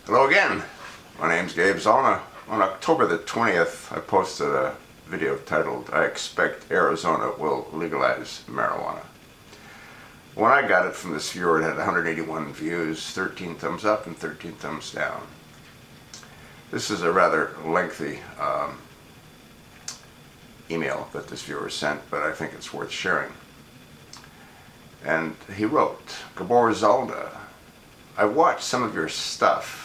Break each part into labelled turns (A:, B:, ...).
A: Hello again. My name's Gabe Zolna. On October the 20th, I posted a video titled, "I expect Arizona will legalize marijuana." When I got it from this viewer, it had 181 views, 13 thumbs up and 13 thumbs down. This is a rather lengthy email that this viewer sent, but I think it's worth sharing. And he wrote, "Gabor Zolda, I watched some of your stuff,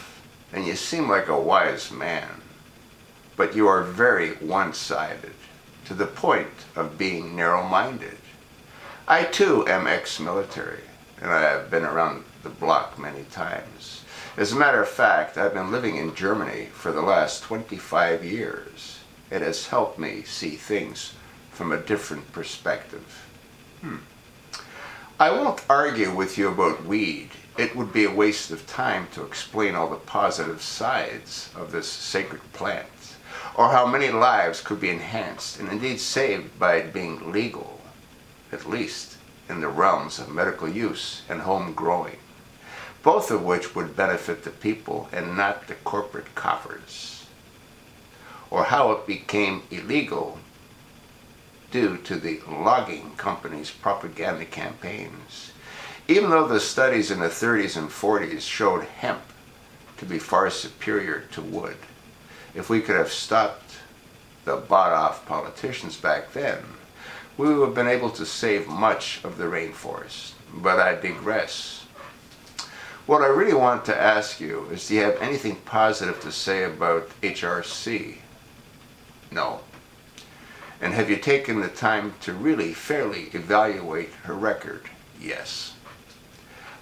A: and you seem like a wise man, but you are very one-sided, to the point of being narrow-minded. I too am ex-military, and I have been around the block many times. As a matter of fact, I've been living in Germany for the last 25 years. It has helped me see things from a different perspective. I won't argue with you about weed. It would be a waste of time to explain all the positive sides of this sacred plant, or how many lives could be enhanced and indeed saved by it being legal, at least in the realms of medical use and home growing, both of which would benefit the people and not the corporate coffers, or how it became illegal due to the logging companies' propaganda campaigns. Even though the studies in the 30s and 40s showed hemp to be far superior to wood, if we could have stopped the bought-off politicians back then, we would have been able to save much of the rainforest. But I digress. What I really want to ask you is, do you have anything positive to say about HRC? No. And have you taken the time to really fairly evaluate her record? Yes.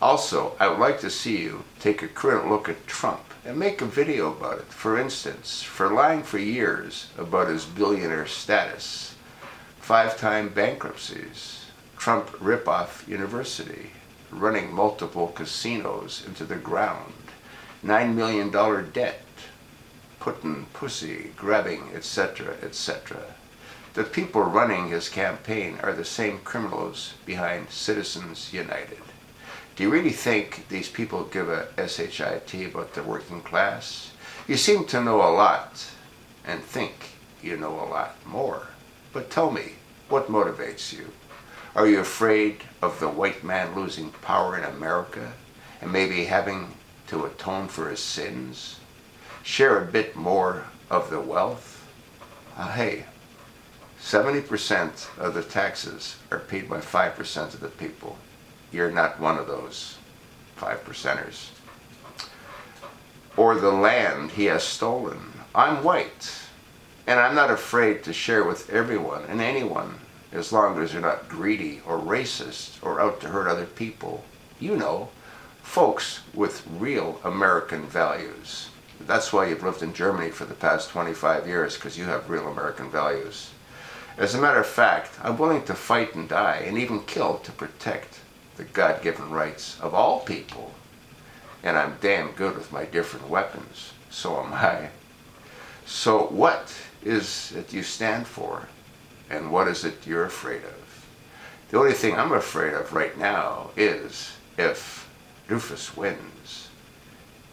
A: Also, I would like to see you take a current look at Trump and make a video about it. For instance, for lying for years about his billionaire status, 5-time bankruptcies, Trump rip-off university, running multiple casinos into the ground, $9 million debt, putting pussy, grabbing, etc., etc. The people running his campaign are the same criminals behind Citizens United. Do you really think these people give a shit about the working class? You seem to know a lot and think you know a lot more. But tell me, what motivates you? Are you afraid of the white man losing power in America and maybe having to atone for his sins? Share a bit more of the wealth? Hey, 70% of the taxes are paid by 5% of the people. You're not one of those 5%ers. Or the land he has stolen. I'm white, and I'm not afraid to share with everyone and anyone, as long as you're not greedy or racist or out to hurt other people. You know, folks with real American values. That's why you've lived in Germany for the past 25 years, because you have real American values. As a matter of fact, I'm willing to fight and die and even kill to protect the God-given rights of all people. And I'm damn good with my different weapons. So am I. So what is it you stand for? And what is it you're afraid of? The only thing I'm afraid of right now is if Doofus wins,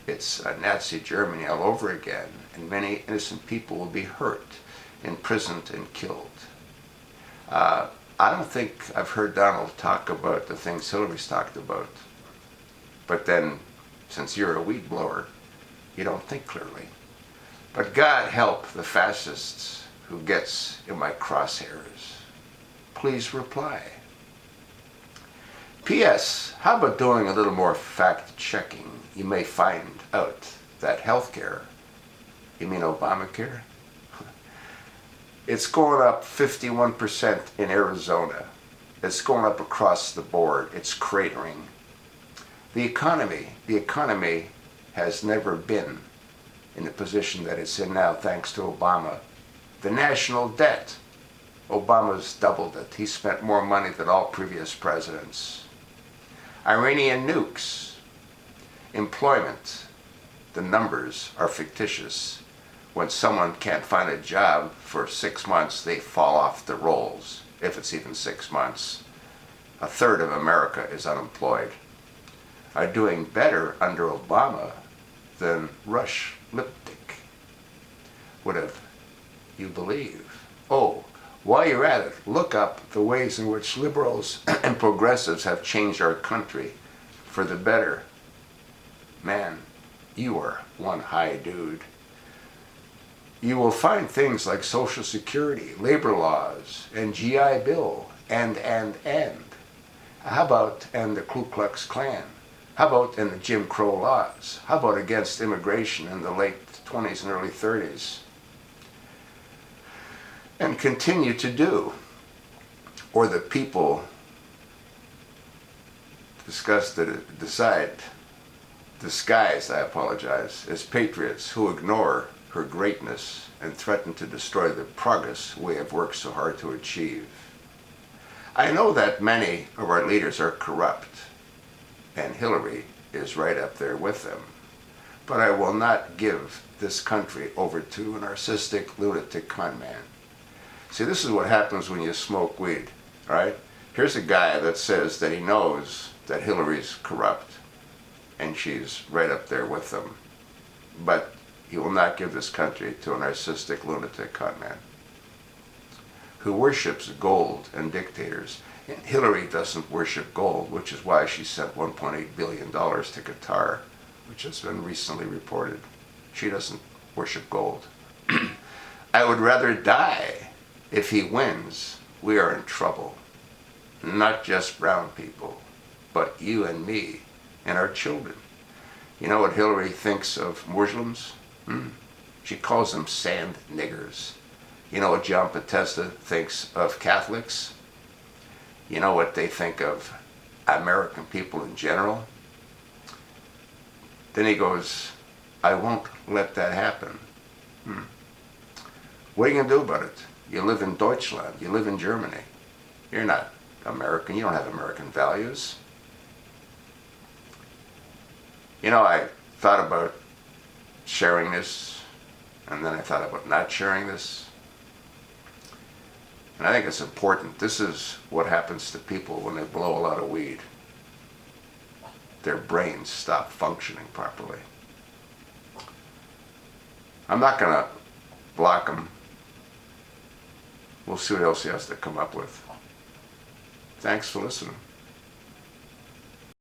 A: it's a Nazi Germany all over again, and many innocent people will be hurt, imprisoned, and killed. I don't think I've heard Donald talk about the things Hillary's talked about. But then, since you're a weed blower, you don't think clearly. But God help the fascists who gets in my crosshairs. Please reply. P.S. How about doing a little more fact-checking? You may find out that healthcare, you mean Obamacare? It's going up 51% in Arizona. It's going up across the board. It's cratering. The economy has never been in the position that it's in now, thanks to Obama. The national debt, Obama's doubled it. He spent more money than all previous presidents. Iranian nukes, employment, the numbers are fictitious. When someone can't find a job for 6 months, they fall off the rolls, if it's even 6 months. A third of America is unemployed. Are doing better under Obama than Rush Lipstick. Would have you believe? Oh, while you're at it, look up the ways in which liberals and progressives have changed our country for the better. Man, you are one high dude. You will find things like Social Security, labor laws, and GI Bill, and. How about and the Ku Klux Klan? How about in the Jim Crow laws? How about against immigration in the late 20s and early 30s? And continue to do. Or the people disguised as patriots who ignore her greatness and threaten to destroy the progress we have worked so hard to achieve. I know that many of our leaders are corrupt, and Hillary is right up there with them. But I will not give this country over to a narcissistic lunatic con man. See, this is what happens when you smoke weed, all right? Here's a guy that says that he knows that Hillary's corrupt, and she's right up there with them. But he will not give this country to a narcissistic lunatic con man who worships gold and dictators. And Hillary doesn't worship gold, which is why she sent $1.8 billion to Qatar, which has been recently reported. She doesn't worship gold. I would rather die if he wins. We are in trouble. Not just brown people, but you and me and our children. You know what Hillary thinks of Muslims? She calls them sand niggers. You know what John Podesta thinks of Catholics? You know what they think of American people in general? Then he goes, I won't let that happen. What are you going to do about it? You live in Deutschland. You live in Germany. You're not American. You don't have American values. You know, I thought about sharing this, and then I thought about not sharing this. And I think it's important. This is what happens to people when they blow a lot of weed. Their brains stop functioning properly. I'm not going to block him. We'll see what else he has to come up with. Thanks for listening.